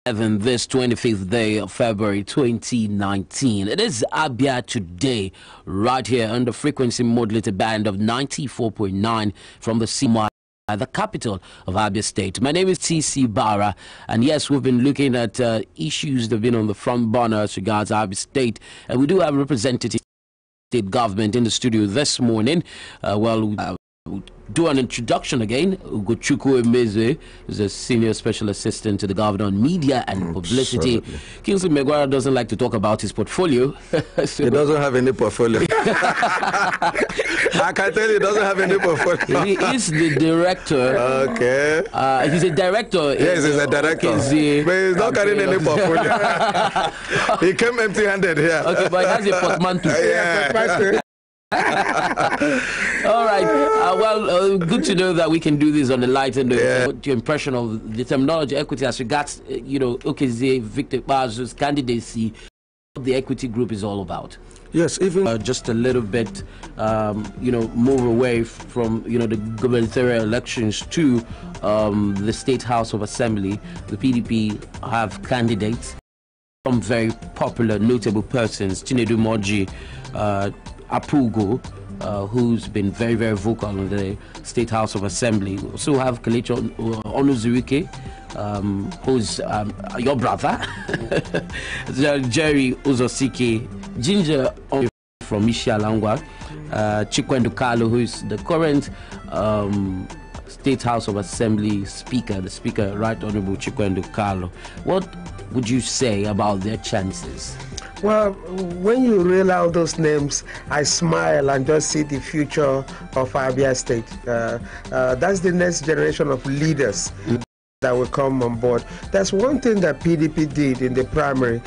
This 25th day of February 2019. It is Abia today, right here on the frequency modulated band of 94.9 from the Sima, the capital of Abia State. My name is Tici Barrah, and yes, we've been looking at issues that have been on the front burner as regards Abia State, and we do have a representative state government in the studio this morning. We'll do an introduction again. Ugochukwu Emeze is a senior special assistant to the governor on media and publicity. Kingsley Megwara doesn't like to talk about his portfolio. So he doesn't have any portfolio. I can tell you he doesn't have any portfolio. He is the director. Okay. He's a director. Yes, he's a director. But he's not carrying any portfolio. He came empty-handed here. Okay, but he has a portmanteau. Yeah. All right. Good to know that we can do this on the light and your impression of the terminology equity as regards, Okezie Victor Bazo's candidacy. What the equity group is all about. Yes, even just a little bit, move away from the gubernatorial elections to the State House of Assembly. The PDP have candidates, some very popular, notable persons. Chinedu Moji Apugo, who's been very, very vocal in the State House of Assembly. We also have Kelechi Onuzurike, who's your brother, Jerry Uzosike, Ginger from Ishialangwa, Chikwendo Kalu, who is the current State House of Assembly Speaker, the Speaker, Right Honorable Chikwendo Kalu. What would you say about their chances? Well, when you reel out those names, I smile and just see the future of Abia State. That's the next generation of leaders that will come on board. That's one thing that PDP did in the primary.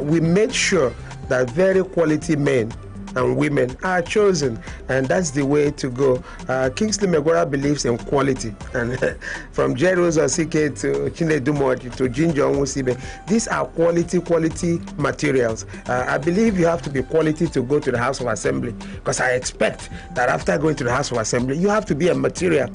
We made sure that very quality men and women are chosen, and that's the way to go. Kingsley Megwara believes in quality, and from Jerry Uzosike to Chinedu Moji to Ginger Onwusibe, these are quality materials. I believe you have to be quality to go to the House of Assembly, because I expect that after going to the House of Assembly, you have to be a material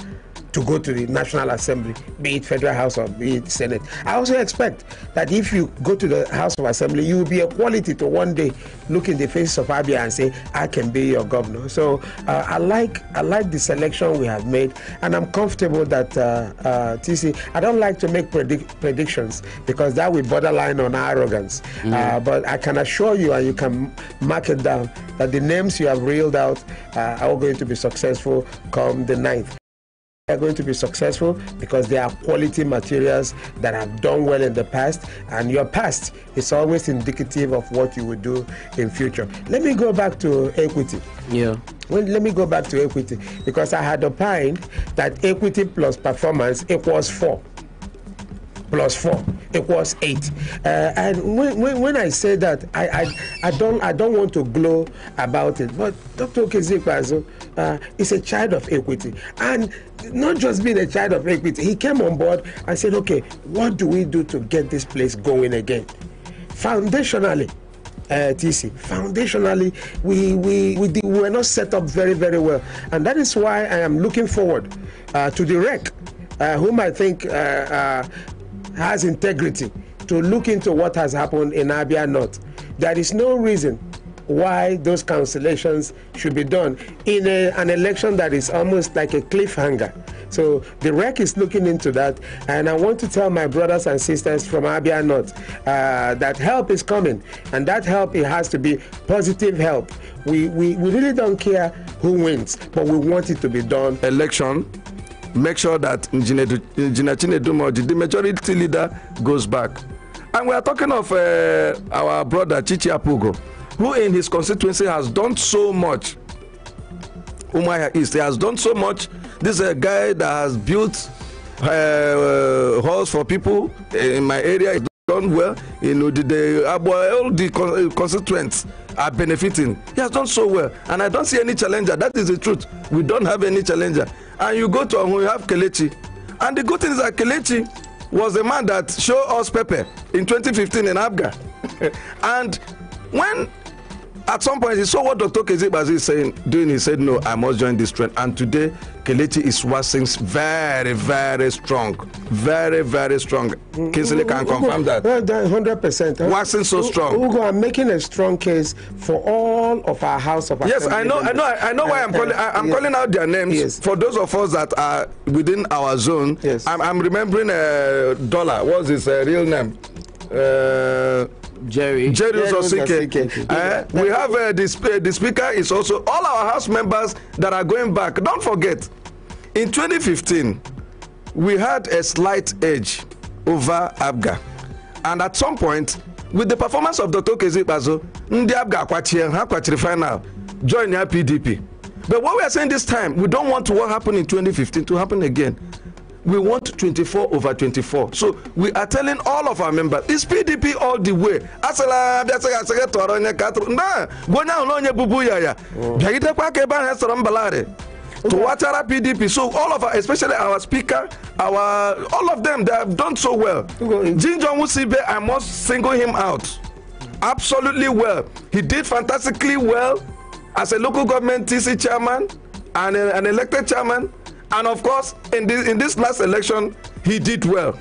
to go to the National Assembly, be it Federal House or be it Senate. I also expect that if you go to the House of Assembly, you will be a quality to one day look in the face of Abia and say, I can be your governor. So I like the selection we have made, and I'm comfortable that Tici, I don't like to make predictions because that will borderline on arrogance. But I can assure you, and you can mark it down, that the names you have reeled out are all going to be successful come the 9th. Are going to be successful because they are quality materials that have done well in the past, and your past is always indicative of what you will do in future. Let me go back to equity. Let me go back to equity, because I had opined that equity plus performance equals 4. Plus 4 equals 8. And when I say that, I don't want to glow about it. But Dr. Okezie is a child of equity, and not just being a child of equity. He came on board and said, "Okay, what do we do to get this place going again?" Foundationally, Tici, foundationally, we were not set up very, very well, and that is why I am looking forward to the REC, whom I think has integrity, to look into what has happened in Abia North. There is no reason why those cancellations should be done in an election that is almost like a cliffhanger. So the REC is looking into that, and I want to tell my brothers and sisters from Abia North that help is coming, and that help, it has to be positive help. We really don't care who wins, but we want it to be done. Election, make sure that Chinedu Moji, the majority leader, goes back. And we are talking of our brother Tici Apugo, who in his constituency has done so much. Umaya East, he has done so much. This is a guy that has built halls for people in my area. He's done well. All the constituents are benefiting. He has done so well, and I don't see any challenger. That is the truth. We don't have any challenger. And you go to Ahun, you have Kelechi, and the good thing is that Kelechi was the man that showed us Pepe in 2015 in Abga. And when At some point, he saw what Dr. Kezibazi is doing. He said, no, I must join this trend. And today, Kelechi is waxing very, very strong. Very, very strong. Kinsley can confirm that. 100%. Waxing so strong. Ugo, I'm making a strong case for all of our House of Assembly. Yes, I know why I'm calling. I'm calling out their names. Yes. For those of us that are within our zone. Yes. I'm remembering Dollar. What's his real name? Jerry Ososike. We have the speaker is also all our house members that are going back. Don't forget, in 2015, we had a slight edge over Abga, and at some point, with the performance of Dr. Kezibazo, Ndi Abga kwachiri final, join the PDP. But what we are saying this time, we don't want what happened in 2015 to happen again. We want 24 over 24. So we are telling all of our members, it's PDP all the way. To watch our PDP. So all of us, especially our speaker, all of them, they have done so well. Jinjong Musibe, I must single him out. Absolutely well. He did fantastically well as a local government TC chairman and an elected chairman. And of course, in this last election, he did well.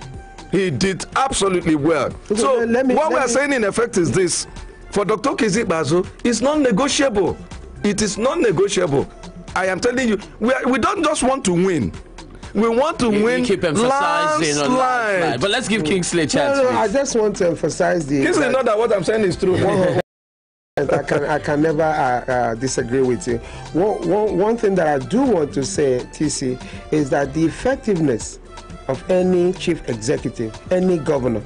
He did absolutely well. So what we are saying in effect is this: for Dr. Kezibazo, it's non-negotiable. It is non-negotiable. I am telling you, we don't just want to win. We want to win. Keep emphasizing on landslide. But let's give Kingsley a chance. No, I just want to emphasize Kingsley, know that what I'm saying is true. I can never disagree with you. One thing that I do want to say, Tici, is that the effectiveness of any chief executive, any governor,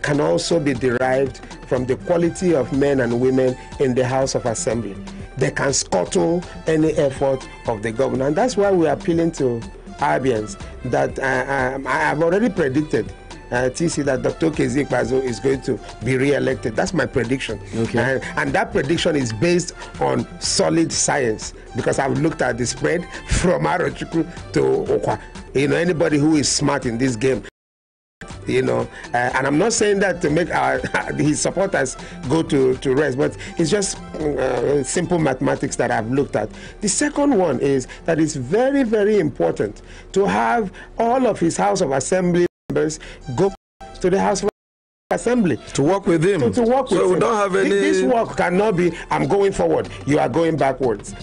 can also be derived from the quality of men and women in the House of Assembly. They can scuttle any effort of the governor. And that's why we are appealing to Abians that I have already predicted Tici, that Dr. Kezibazo is going to be re-elected. That's my prediction. Okay. And that prediction is based on solid science, because I've looked at the spread from Arochukwu to Okwa. You know, anybody who is smart in this game, you know, and I'm not saying that to make his supporters go to rest, but it's just simple mathematics that I've looked at. The second one is that it's very, very important to have all of his House of Assembly members go to the House of Assembly to work with him. To work with him. So we don't have any. This work cannot be, I'm going forward, you are going backwards.